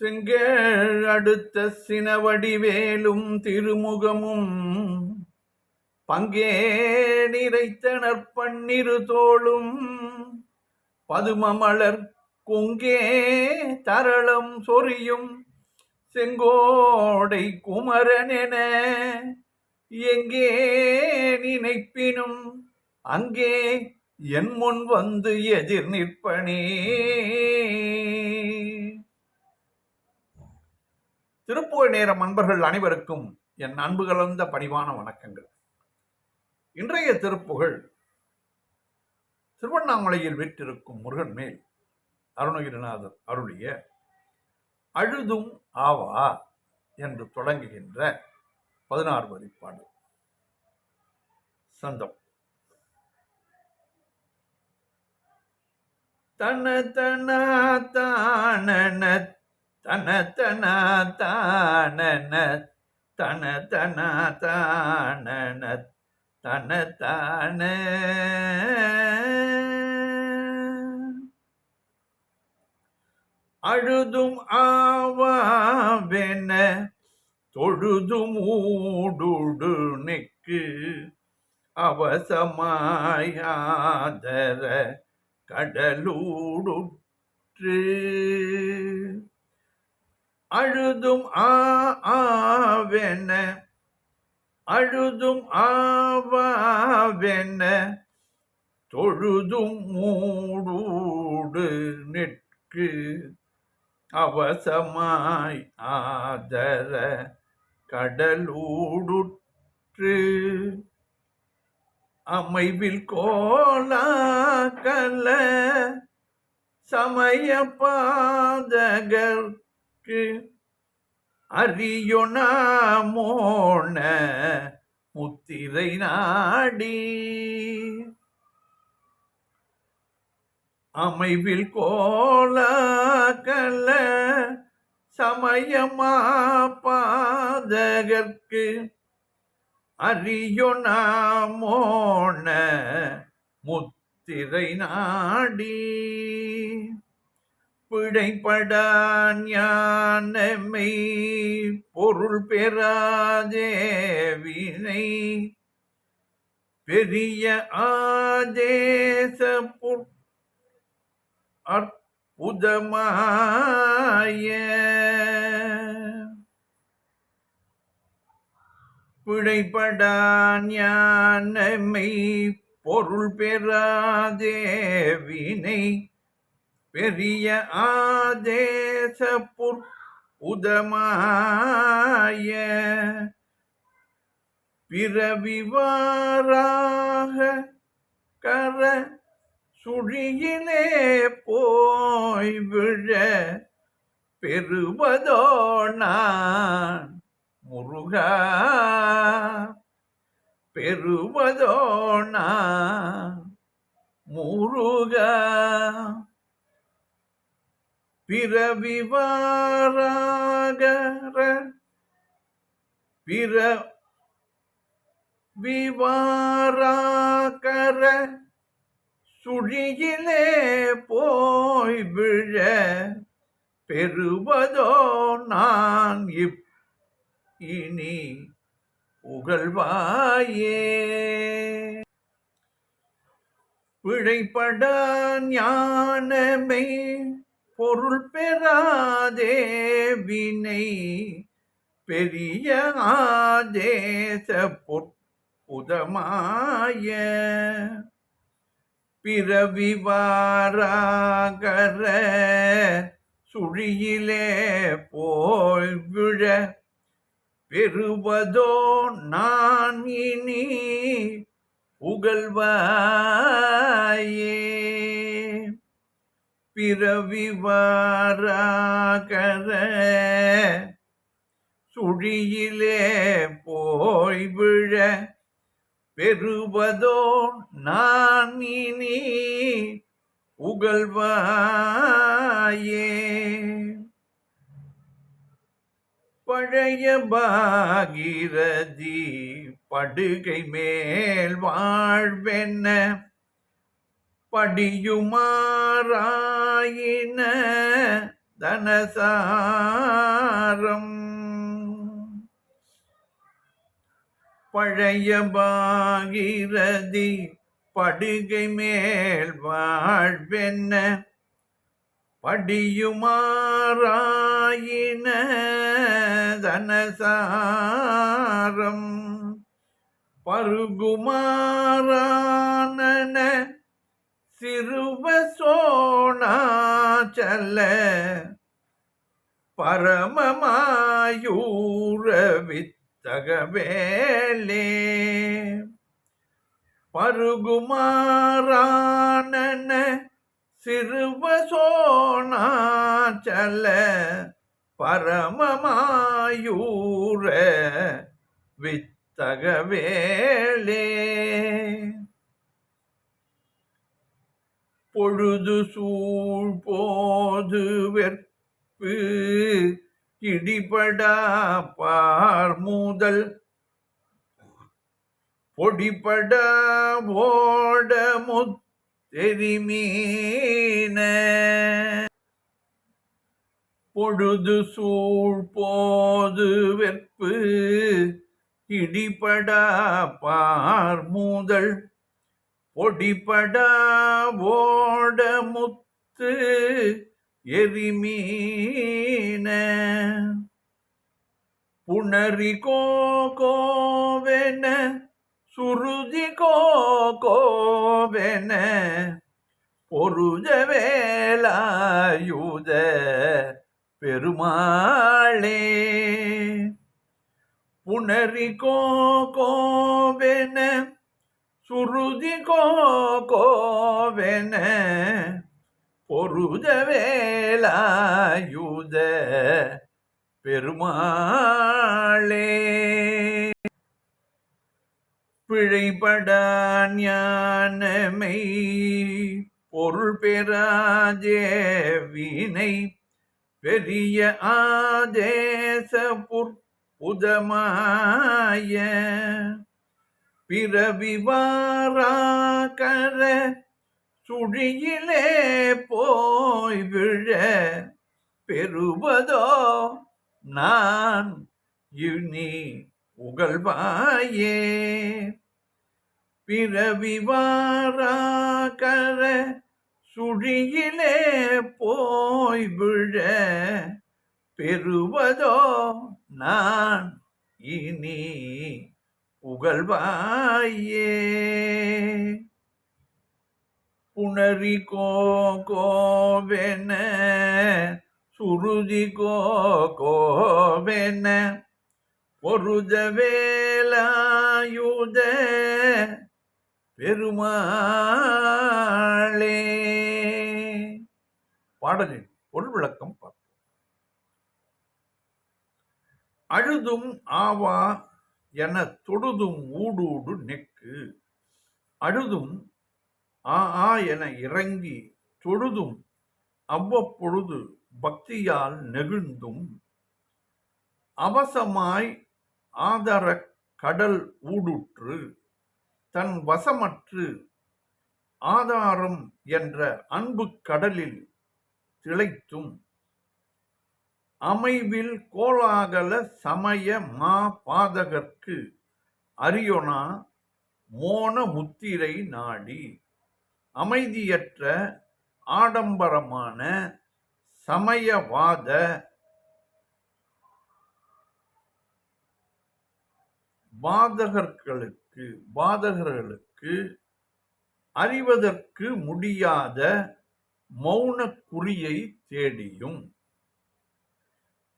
செங்கேழ் அடுத்த சினவடிவேலும் திருமுகமும் பங்கே நிறைத்தனர் பன்னிரு தோளும் பதுமமலர் கொங்கே தரளம் சொரியும் செங்கோடை குமரனென எங்கே நினைப்பினும் அங்கே என் முன் வந்து எதிர் நிற்பனே. திருப்புகழ் நேரம் அன்பர்கள் அனைவருக்கும் என் அன்பு கலந்த பணிவான வணக்கங்கள். இன்றைய திருப்புகழ் திருவண்ணாமலையில் வீற்றிருக்கும் முருகன் மேல் அருணகிரிநாதர் அருளிய அழுதும் ஆவா என்று தொடங்குகின்ற 16 வரிப்பாடு. சந்தம். தன தன தானன தன தன தானன தன தன தானன தன தான அழுதும் ஆவாவென தொழுதும் ஊடுடு நெக்கு அவசமாயாதர கடலூடுற்று அழுதும் ஆவென அழுதும் ஆவாவென தொழுதும் மூடூடு நிற்கு அவசமாய் ஆதர கடலூடுற்று அமைவில் கோலாகல சமய பாதகர்க்கு அறியொணாமோன முத்திரை நாடி அமைவில் கோலாகல சமயமா பாதகர்க்கு அறியொணாமோன முத்திரை நாடி பிழைப்படா ஞானமை பொருள் பெறாதே வினை பெரிய ஆதேச அற்புதமாய பிழைப்படா ஞானமை பொருள் பெறாதே வினை பெரிய ஆதேச புதமாய பிறவிவாராக கர சுழியிலே போய் விழ பெறுவதோ நான் முருகா பெறுவதோ நான் முருகா. பிறவிவாராகர பிறவிவாராகர சுழியிலே போய் விழ பெறுவதோ நான் இனி புகழ்வாயே. பிழைப்படா ஞானமை பொருள் பெறாதே வினை பெரிய ஆதேச புதமாய பிறவிவாராகர சுழியிலே போய் விழ பெறுவதோ நான் இனி புகழ்வாயே. பிறவிவாராகர சுழியிலே போய் விழ பெறுவதோ நான் இனி புகழ்வாயே. பழைய பாகீரதி படுகை மேல் வாழ்வென்ன படியுமாறாயின தனசாரம் பழைய பாகிரதி படுகை மேல் வாழ்வென்ன படியுமாறாயின தனசாரம் பருகுமாறான சிறுவ சோணாச்சல பரமமாயூர வித்தகவேலே பருகுமாறான சிறுவ சோணாச்சல பரமமாயூர வித்தகவேலே பொழுது சூழ் போது வெற்பு இடிபடா பார்முதல் பொடிபடா ஓட முத்தெரிமீன பொழுது சூழ் போது வெற்பு இடிபடா பார்முதல் பொடிபடா ஓட முத்து எரிமீன புணரி கோவென சுருதி கோவென பொருஜ வேலாயுத பெருமாளே புணரி கோவென சுருதி கோவென பொருஜ வேலாயுத பெருமாளே பிழைபடா ஞானமை பொருள் பெறாதே வினை பெரிய ஆதேச புதமாய பிறவிவாராகர சுழியிலே போய் விழ பெறுவதோ நான் இனி புகழ்வாயே பிறவிவாராகர சுழியிலே போய் விழ பெறுவதோ நான் இனி புகழ்வாயே புணரி கோவென சுருதி கோவென பொருஜ வேலாயுத பெருமாளே. பாடலின் பொருள் விளக்கம் பார்ப்போம். அழுதும் ஆவா என தொடுதும் ஊடூடு நெக்கு அழுதும் ஆ என இறங்கி தொழுதும் அவ்வப்பொழுது பக்தியால் நெகிழ்ந்தும் அவசமாய் ஆதர கடல் ஊடுற்று தன் வசமற்று ஆதாரம் என்ற அன்பு கடலில் திளைத்தும் அமைவில் கோலாகல சமய மா பாதகர்க்கு அரியொனா மோன முத்திரை நாடி அமைதியற்ற ஆடம்பரமான சமயவாத பாதகர்களுக்கு அறிவதற்கு முடியாத மௌன குறியை தேடியும்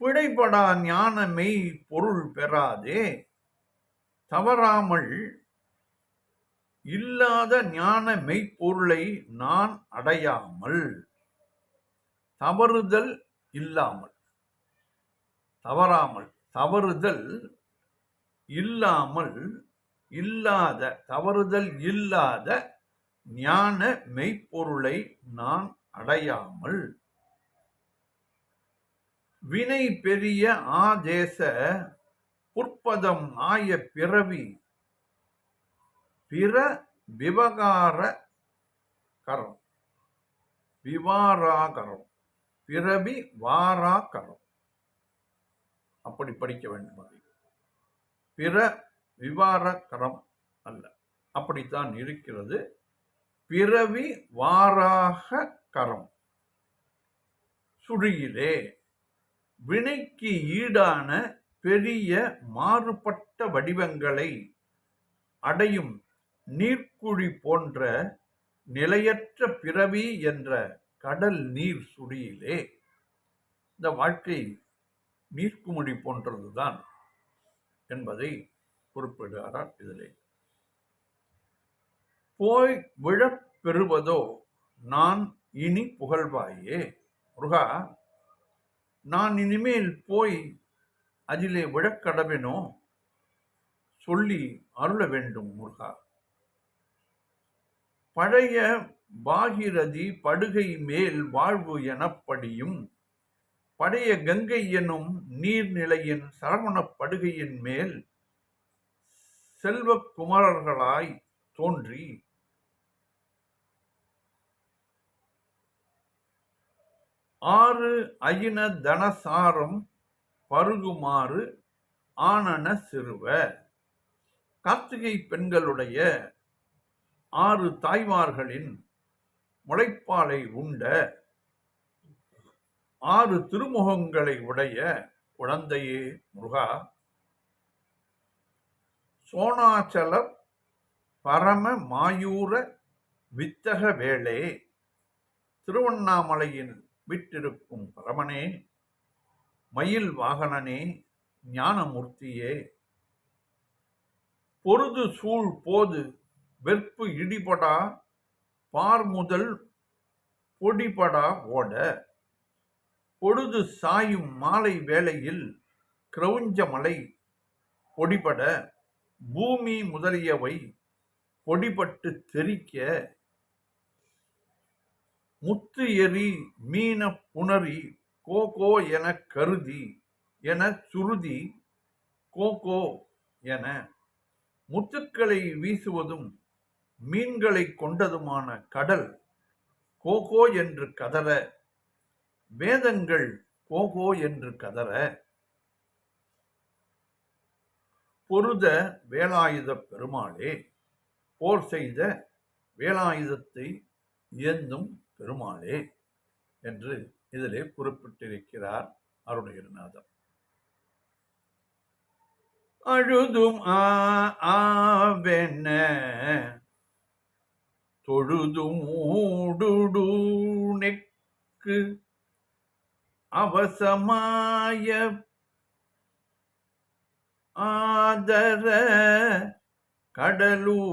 பிழைபடா ஞானமை பொருள் பெறாதே தவறாமல் இல்லாத ஞான மெய்ப்பொருளை நான் அடையாமல் தவறுதல் இல்லாமல் தவறுதல் இல்லாமல் தவறுதல் இல்லாத ஞான மெய்ப்பொருளை நான் அடையாமல் வினை பெரிய ஆதேச புற்பதம் ஆய பிறவி பிற விவகாரகரம் பிறவி வாரா கரம். அப்படி படிக்க வேண்டும். அது பிற விவார கரம் அல்ல, அப்படித்தான் இருக்கிறது. பிறவி வாராக கரம். சுழியிலே வினைக்கு ஈடான பெரிய மாறுபட்ட வடிவங்களை அடையும் நீர்க்குழி போன்ற நிலையற்ற பிறவி என்ற கடல் நீர் சுழியிலே, இந்த வாழ்க்கை நீர்க்குமிழி போன்றதுதான் என்பதை குறிப்பிடுகிறார். இதிலே போய் விழப் பெறுவதோ நான் இனி புகழ்வாயே. முருகா, நான் இனிமேல் போய் அதிலே விழக்கடவேனோ, சொல்லி அருள வேண்டும் முருகா. பழைய பாகிரதி படுகை மேல் வாழ்வு எனப்படியும் பழைய கங்கை எனும் நீர்நிலையின் சரவணப் படுகையின் மேல் செல்வ குமரர்களாய் தோன்றி ஆறு அயின தனசாரம் பருகுமாறு ஆனன சிறுவ. கார்த்திகை பெண்களுடைய 6 தாய்மார்களின் முளைப்பாலை உண்ட 6 திருமுகங்களை உடைய குழந்தையே முருகா, சோனாச்சல பரம மாயூர வித்தக வேளே, திருவண்ணாமலையில் விட்டிருக்கும் பரமனே, மயில் வாகனனே, ஞானமூர்த்தியே, பொருது சூழ் போது வெற்பு இடிபடா பார்முதல் பொடிபடா ஓட, பொழுது சாயும் மாலை வேளையில் கிரௌஞ்சமலை பொடிபட பூமி முதலியவை பொடிபட்டு தெரிக்க, முத்து எரி மீன புணரி கோகோ என கருதி என சுருதி கோகோ என முத்துக்களை வீசுவதும் மீன்களை கொண்டதுமான கடல் கோகோ என்று கதற, வேதங்கள் கோகோ என்று கதற, பொருத வேலாயுத பெருமாளே, போர் செய்த வேலாயுதத்தை இயந்தும் பெருமாளே என்று இதிலே குறிப்பிட்டிருக்கிறார் அருணகிரிநாதர். அழுதும் ஆவென தொழுதும் ஊடுடு நெக்கு அவசமாய ஆதர கடலூடுற்று.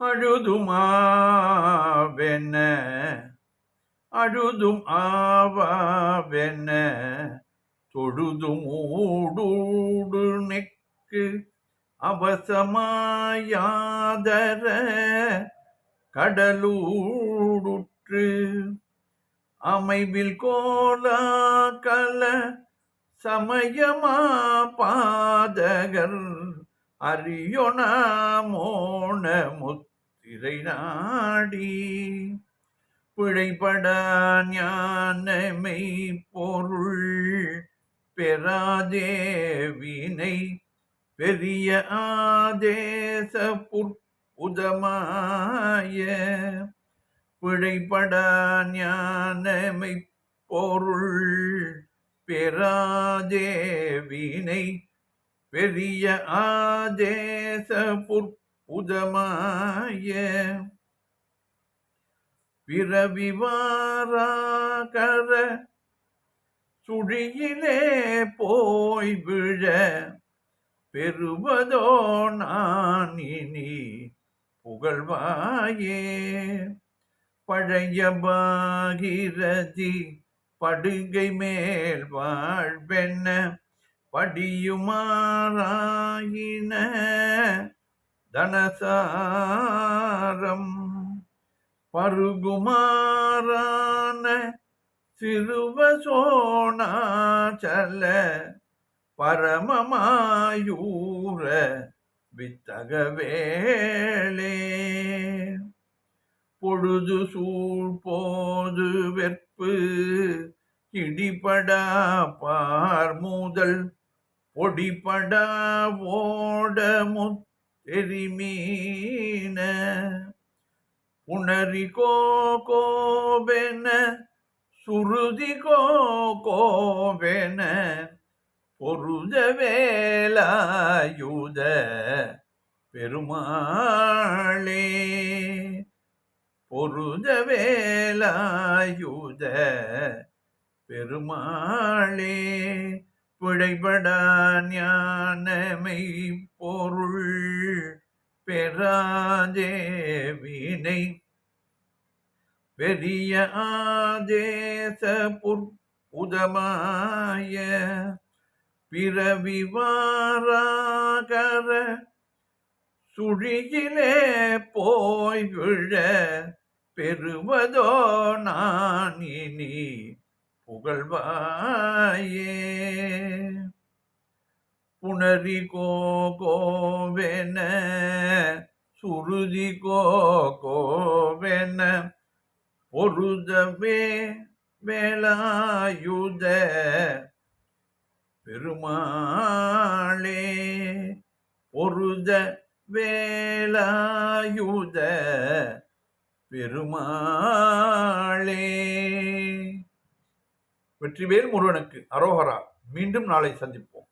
அழுதுமாவென அழுதும் ஆவாவென தொழுதும் ஊடூடு நெக்கு அவசமாயாதர கடலூடுற்று. அமைவில் கோலா கல சமயமா பாதகர் அறியொனா மோன முத்திரை நாடி, பிழைபட ஞானமை பொருள் பெறாதேவினை பெரிய ஆதேச புற்புதமாய, பிழைபட ஞானமை பொருள் பெறாதேவினை பெரிய ஆதேச புற்புதமாய, பிறவிவாராகர சுழியிலே போய் விழ பெறுவதோ நான் இனி புகழ்வாயே. பழைய பாகிரதி படுகை மேல் வாழ்வென்ன படியுமாறாயின தனசாரம் பருகுமாறான சிறுவ சோணாச்சல பரமமாயூர வித்தக வேளே. பொழுது சூழ் போது வெற்பு இடிபடா பார்முதல் பொடிபடா ஓட முத்தெரிமீன புணரி கோபென சுருதி கோபென பொருத வேலாயுத பெருமாளே பொருத வேலாயுத பெருமாளே பிழைபடா ஞானமை பொருள் பெறாதே வினை பெரிய ஆதேச புற்புதமாய பிறவிவாராகர சுழியிலே போய் விழ பெறுவதோ நான் இனி புகழ்வாயே புணரி கோவென சுருதி கோவென பொருதவே வேலாயுத பெருமாளே பொருத வேலாயுத பெருமாளே. வெற்றிவேல் முருகனுக்கு அரோகரா. மீண்டும் நாளை சந்திப்போம்.